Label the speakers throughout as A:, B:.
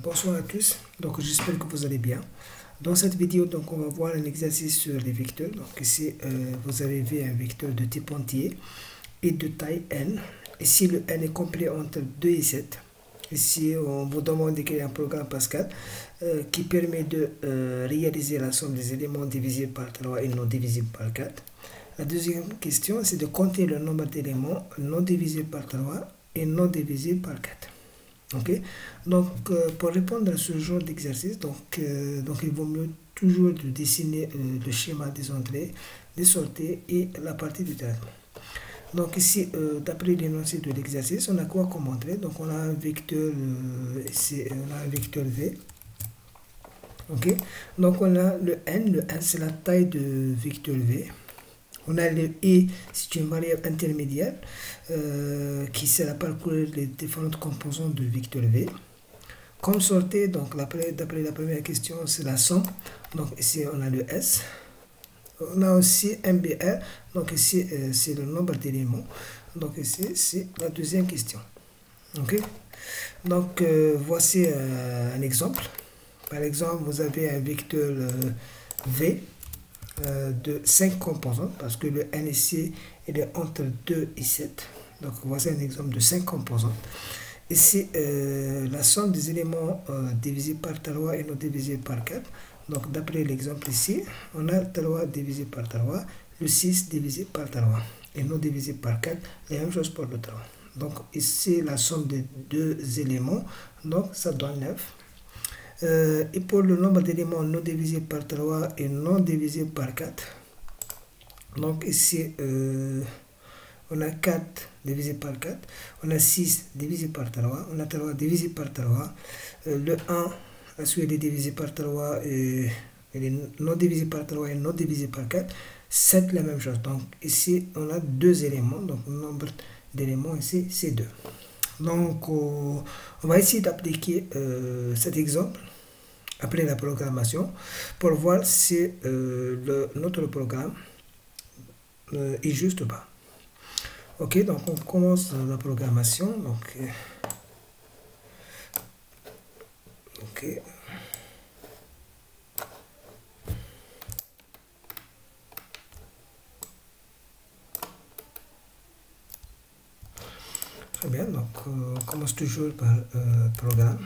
A: Bonsoir à tous, donc j'espère que vous allez bien. Dans cette vidéo, donc on va voir un exercice sur les vecteurs. Donc ici, vous avez vu un vecteur de type entier et de taille n. Ici, le n est compris entre 2 et 7. Ici, on vous demande d'écrire un programme Pascal qui permet de réaliser la somme des éléments divisibles par 3 et non divisibles par 4. La deuxième question, c'est de compter le nombre d'éléments non divisibles par 3 et non divisibles par 4. Ok, donc pour répondre à ce genre d'exercice, donc il vaut mieux toujours de dessiner le schéma des entrées, des sorties et la partie du traitement. Donc ici, d'après l'énoncé de l'exercice, on a quoi comme entrée? Donc on a un vecteur, ici, on a un vecteur V. Ok, donc on a le n c'est la taille de vecteur V. On a le I, c'est une variable intermédiaire qui sert à parcourir les différentes composantes de vecteur V. Comme sortée, donc d'après la première question, c'est la somme. Donc ici, on a le S. On a aussi MBR. Donc ici, c'est le nombre d'éléments. Donc ici, c'est la deuxième question. Ok. Donc voici un exemple. Par exemple, vous avez un vecteur V de 5 composantes, parce que le n ici il est entre 2 et 7. Donc voici un exemple de 5 composantes. Ici, la somme des éléments divisés par 3 et non divisés par 4. Donc d'après l'exemple ici, on a 3 divisé par 3, le 6 divisé par 3 et non divisé par 4, la même chose pour le 3. Donc ici, la somme des deux éléments, donc ça donne 9. Et pour le nombre d'éléments non divisés par 3 et non divisés par 4, donc ici on a 4 divisé par 4, on a 6 divisé par 3, on a 3 divisé par 3, le 1, ensuite il est divisé par 3 et il est non divisé par 3 et non divisé par 4, 7 la même chose. Donc ici on a deux éléments, donc le nombre d'éléments ici c'est 2. Donc on va essayer d'appliquer cet exemple après la programmation pour voir si notre programme est juste ou pas. Ok, donc on commence la programmation. Donc, ok. Très bien, donc on commence toujours par programme.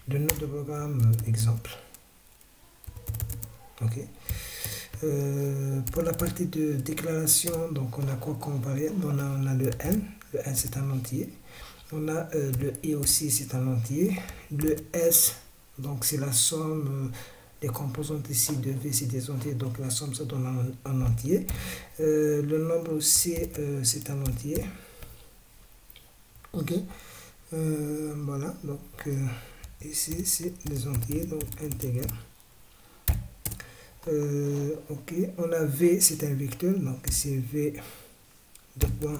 A: Le nom de programme exemple. Ok. Pour la partie de déclaration, donc on a quoi comme variable? On a le n c'est un entier. On a le i aussi, c'est un entier. Le s, donc c'est la somme des composantes ici de v, c'est des entiers, donc la somme ça donne un entier. Le nombre aussi, c'est un entier. Ok. Voilà, donc ici c'est des entiers, donc intégral. Ok, on a V, c'est un vecteur, donc c'est V de point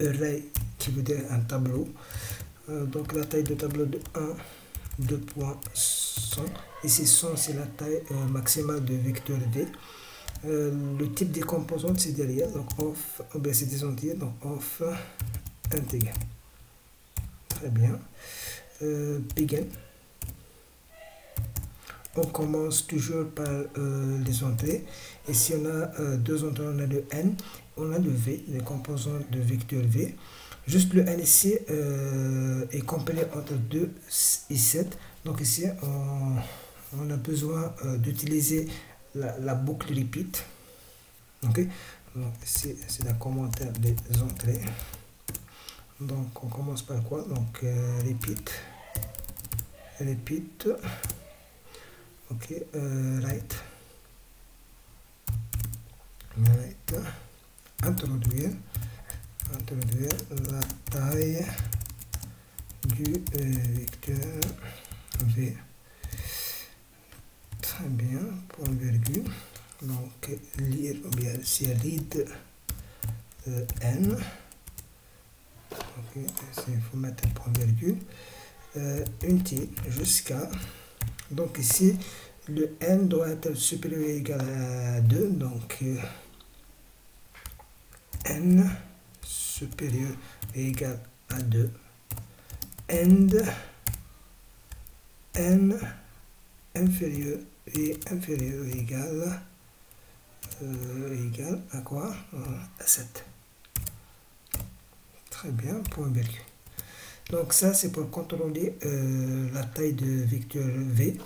A: array qui veut dire un tableau. Donc la taille de tableau de 1, 2.100. Ici 100 c'est la taille maximale de vecteur V. Le type des composantes c'est derrière, donc off, c'est des entiers, donc off intégral. Très bien. Begin. On commence toujours par les entrées. Ici, on a deux entrées, on a le n, on a le v, les composantes de vecteur v. Juste le n ici est compris entre 2 et 7. Donc ici, on a besoin d'utiliser la boucle repeat. Ok. Donc ici, c'est le commentaire des entrées. Donc on commence par quoi? Donc repeat. Ok, right, introduire la taille du vecteur V. Très bien, point virgule. Donc lire ou bien c'est read n. Ok, il faut mettre point virgule. Until jusqu'à. Donc ici, le n doit être supérieur ou égal à 2. Donc n supérieur ou égal à 2. And n inférieur et égal à quoi? À 7. Très bien, point virgule. Donc ça c'est pour contrôler la taille de vecteur V.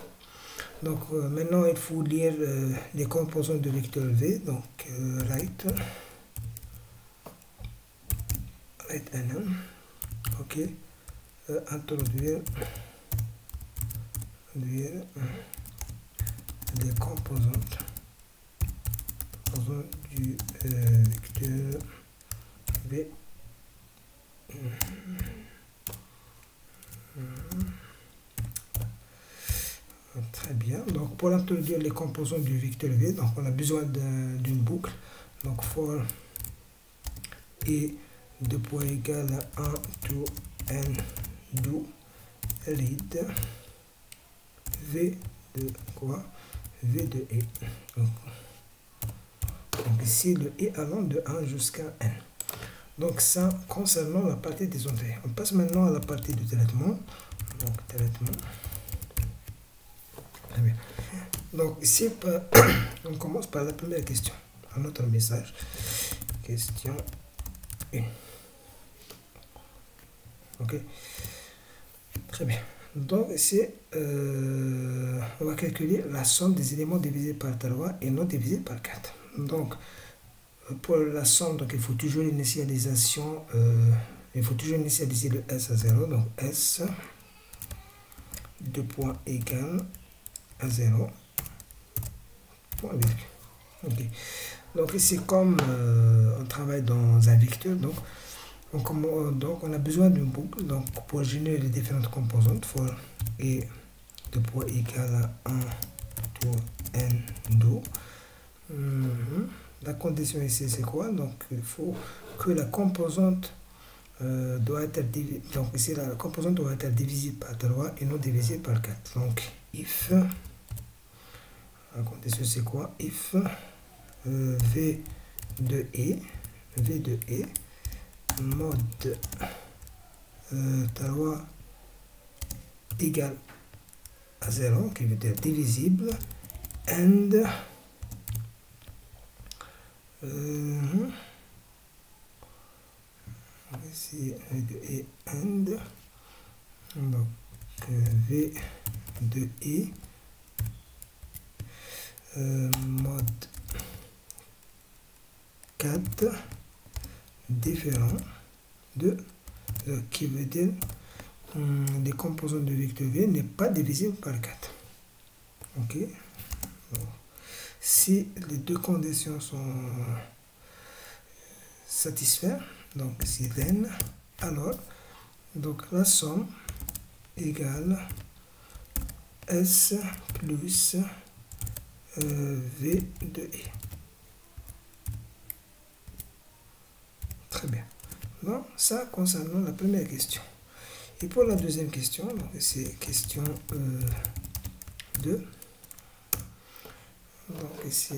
A: Donc maintenant il faut lire les composants de vecteur V. Donc right nm, ok, introduire les composants du vecteur V. Très bien. Donc pour introduire les composants du vecteur V, donc on a besoin d'une boucle. Donc for et de point égal à 1 to n do read V de quoi? V de E. Donc ici le E allant de 1 jusqu'à n. Donc ça concernant la partie des entrées. On passe maintenant à la partie du traitement. Donc traitement. Très bien. Donc ici on commence par la première question. Un autre message. Question 1. Ok. Très bien. Donc ici on va calculer la somme des éléments divisés par 3 et non divisés par 4. Donc pour la somme, donc il faut toujours l'initialisation, il faut toujours initialiser le S à 0, donc S de point égal à 0, point virgule. Okay. Donc ici comme on travaille dans un vecteur, donc on a besoin d'une boucle, donc pour générer les différentes composantes, for et de point égal à 1 to n do. La condition ici c'est quoi? Donc il faut que la composante doit être divisée. Donc ici la composante doit être divisible par 3 et non divisible par 4. Donc if, la condition c'est quoi? If V de E mode 3 égale à 0, qui veut dire divisible, and ici V de E and donc V de E mode 4 différent de qui veut dire les composants de vecteur V n'est pas divisible par 4. Ok. Donc, si les deux conditions sont satisfaites, donc si then, alors donc la somme égale S plus V de E. Très bien. Donc ça concernant la première question. Et pour la deuxième question, c'est question 2. Donc ici,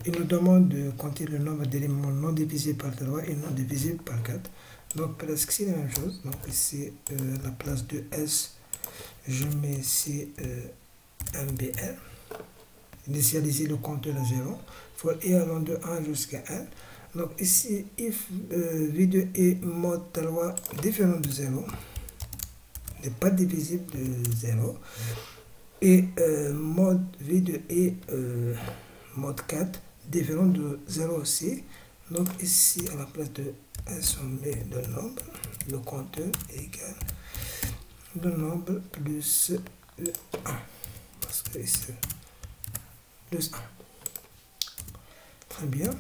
A: il nous demande de compter le nombre d'éléments non divisés par 3 et non divisés par 4. Donc presque c'est la même chose. Donc ici, la place de S, je mets ici MBR. Initialiser le compteur à 0. For E allant de 1 jusqu'à 1. Donc ici, if V de E mode 3 différent de 0 n'est pas divisible de 0 et mode V de E mode 4 différent de 0 aussi. Donc ici, à la place de S, on met le nombre, le compteur égale le nombre plus 1, parce que ici, plus 1. Très bien.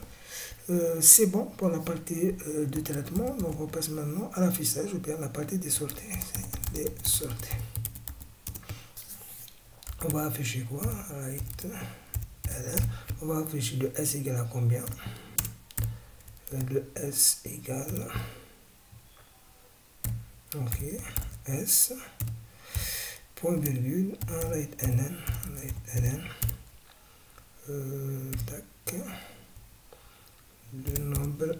A: C'est bon pour la partie de traitement. Donc on passe maintenant à l'affichage ou bien la partie des sorties. On va afficher quoi? Right. On va afficher le S égale à combien? Le S égale, ok, S point virgule, un right NN, tac, le nombre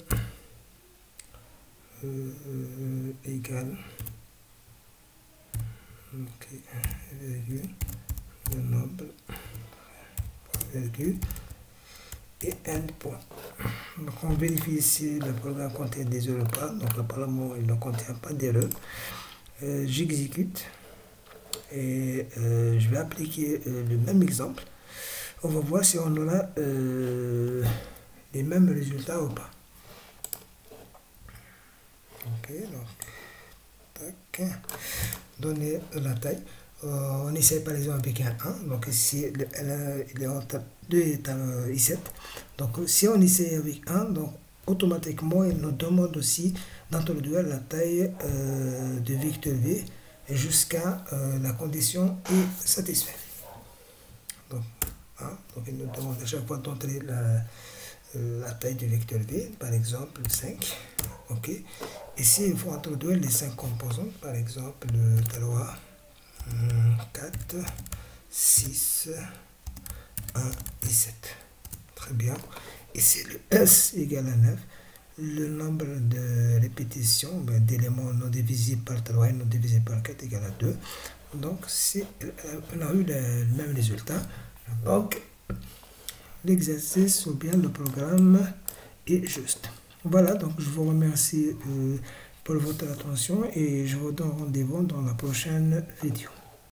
A: Ok, virgule, le nombre, virgule, et endpoint. Donc on vérifie si le programme contient des erreurs ou pas. Donc apparemment il ne contient pas d'erreur. J'exécute et je vais appliquer le même exemple. On va voir si on aura les mêmes résultats ou pas. Ok, donc tac, donner la taille. On essaie par exemple avec un 1, donc ici il est entre 2 et 7. Donc si on essaie avec 1, donc automatiquement il nous demande aussi d'introduire la taille de vecteur V jusqu'à la condition est satisfaite. Donc, donc il nous demande à chaque fois d'entrer la taille du vecteur V, par exemple 5. Ok. Ici il faut introduire les 5 composants, par exemple 3, 4, 6, 1 et 7. Très bien. Ici le S égale à 9. Le nombre de répétitions, d'éléments non divisibles par 3 et non divisibles par 4 égale à 2. Donc, on a eu le même résultat. Donc, l'exercice ou bien le programme est juste. Voilà, donc je vous remercie pour votre attention et je vous donne rendez-vous dans la prochaine vidéo.